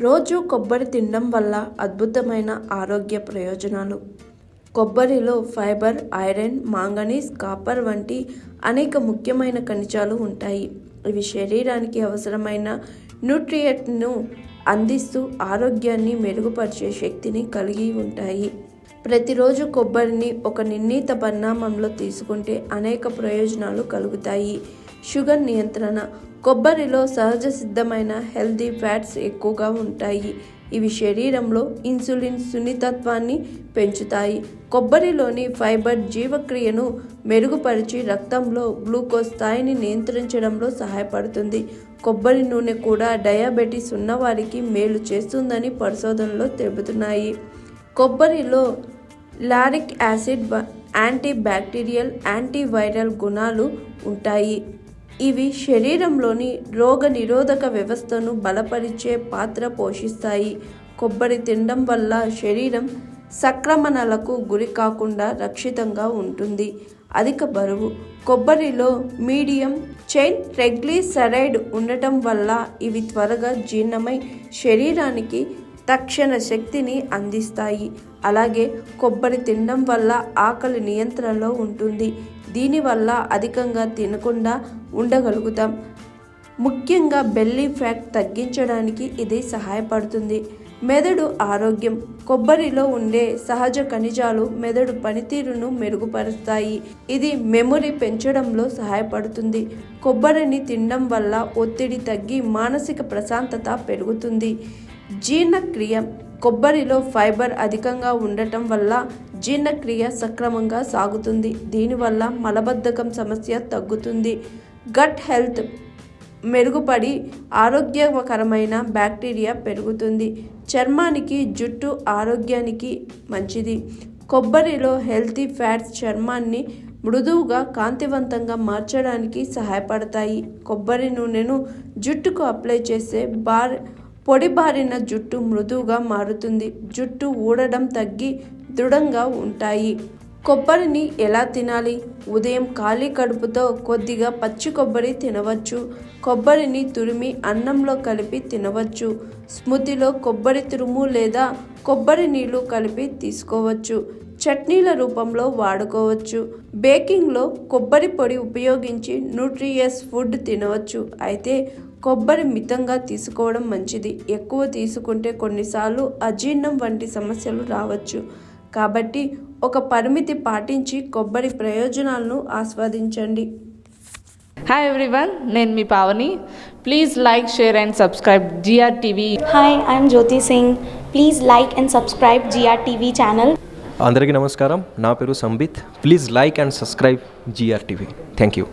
రోజు కొబ్బరి తినడం వల్ల అద్భుతమైన ఆరోగ్య ప్రయోజనాలు. కొబ్బరిలో ఫైబర్, ఐరన్, మాంగనీస్, కాపర్ వంటి అనేక ముఖ్యమైన ఖనిజాలు ఉంటాయి. ఇవి శరీరానికి అవసరమైన న్యూట్రియంట్ను అందిస్తూ ఆరోగ్యాన్ని మెరుగుపరిచే శక్తిని కలిగి ఉంటాయి. ప్రతిరోజు కొబ్బరిని ఒక నిర్ణీత పరిమాణంలో తీసుకుంటే అనేక ప్రయోజనాలు కలుగుతాయి. షుగర్ నియంత్రణ. కొబ్బరిలో సహజ సిద్ధమైన హెల్తీ ఫ్యాట్స్ ఎక్కువగా ఉంటాయి. ఇవి శరీరంలో ఇన్సులిన్ సున్నితత్వాన్ని పెంచుతాయి. కొబ్బరిలోని ఫైబర్ జీవక్రియను మెరుగుపరిచి రక్తంలో గ్లూకోజ్ స్థాయిని నియంత్రించడంలో సహాయపడుతుంది. కొబ్బరి నూనె కూడా డయాబెటీస్ ఉన్నవారికి మేలు చేస్తుందని పరిశోధనలు తెలుపుతున్నాయి. కొబ్బరిలో lauric acid, antibacterial, antiviral గుణాలు ఉంటాయి. ఇవి శరీరంలోని రోగ నిరోధక వ్యవస్థను బలపరిచే పాత్ర పోషిస్తాయి. కొబ్బరి తినడం వల్ల శరీరం సంక్రమణలకు గురి కాకుండా రక్షితంగా ఉంటుంది. అధిక బరువు. కొబ్బరిలో మీడియం చైన్ ట్రైగ్లిసరైడ్ ఉండటం వల్ల ఇవి త్వరగా జీర్ణమై శరీరానికి తక్షణ శక్తిని అందిస్తాయి. అలాగే కొబ్బరి తినడం వల్ల ఆకలి నియంత్రణలో ఉంటుంది. దీనివల్ల అధికంగా తినకుండా ఉండగలుగుతాం. ముఖ్యంగా బెల్లీ ఫ్యాట్ తగ్గించడానికి ఇది సహాయపడుతుంది. మెదడు ఆరోగ్యం. కొబ్బరిలో ఉండే సహజ ఖనిజాలు మెదడు పనితీరును మెరుగుపరుస్తాయి. ఇది మెమొరీ పెంచడంలో సహాయపడుతుంది. కొబ్బరిని తినడం వల్ల ఒత్తిడి తగ్గి మానసిక ప్రశాంతత పెరుగుతుంది. జీర్ణక్రియ. కొబ్బరిలో ఫైబర్ అధికంగా ఉండటం వల్ల జీర్ణక్రియ సక్రమంగా సాగుతుంది. దీనివల్ల మలబద్ధకం సమస్య తగ్గుతుంది. గట్ హెల్త్ మెరుగుపడి ఆరోగ్యకరమైన బ్యాక్టీరియా పెరుగుతుంది. చర్మానికి, జుట్టు ఆరోగ్యానికి మంచిది. కొబ్బరిలో హెల్తీ ఫ్యాట్స్ చర్మాన్ని మృదువుగా, కాంతివంతంగా మార్చడానికి సహాయపడతాయి. కొబ్బరి నూనెను జుట్టుకు అప్లై చేసే పొడిబారిన జుట్టు మృదువుగా మారుతుంది. జుట్టు ఊడడం తగ్గి దృఢంగా ఉంటాయి. కొబ్బరిని ఎలా తినాలి? ఉదయం ఖాళీ కడుపుతో కొద్దిగా పచ్చి కొబ్బరి తినవచ్చు. కొబ్బరిని తురిమి అన్నంలో కలిపి తినవచ్చు. స్మూతీలో కొబ్బరి తురుము లేదా కొబ్బరి నీళ్లు కలిపి తీసుకోవచ్చు. చట్నీల రూపంలో వాడుకోవచ్చు. బేకింగ్లో కొబ్బరి పొడి ఉపయోగించి న్యూట్రియస్ ఫుడ్ తినవచ్చు. అయితే కొబ్బరి మితంగా తీసుకోవడం మంచిది. ఎక్కువ తీసుకుంటే కొన్నిసార్లు అజీర్ణం వంటి సమస్యలు రావచ్చు. కాబట్టి ఒక పరిమితి పాటించి కొబ్బరి ప్రయోజనాలను ఆస్వాదించండి. హాయ్ ఎవ్రీవన్, నేను మీ Pavani. Please like, share and subscribe GRTV. Hi, I'm Jyoti Singh. Please like and subscribe GRTV channel. అందరికీ నమస్కారం. నా పేరు Sambit. Please like and subscribe GRTV. Thank you.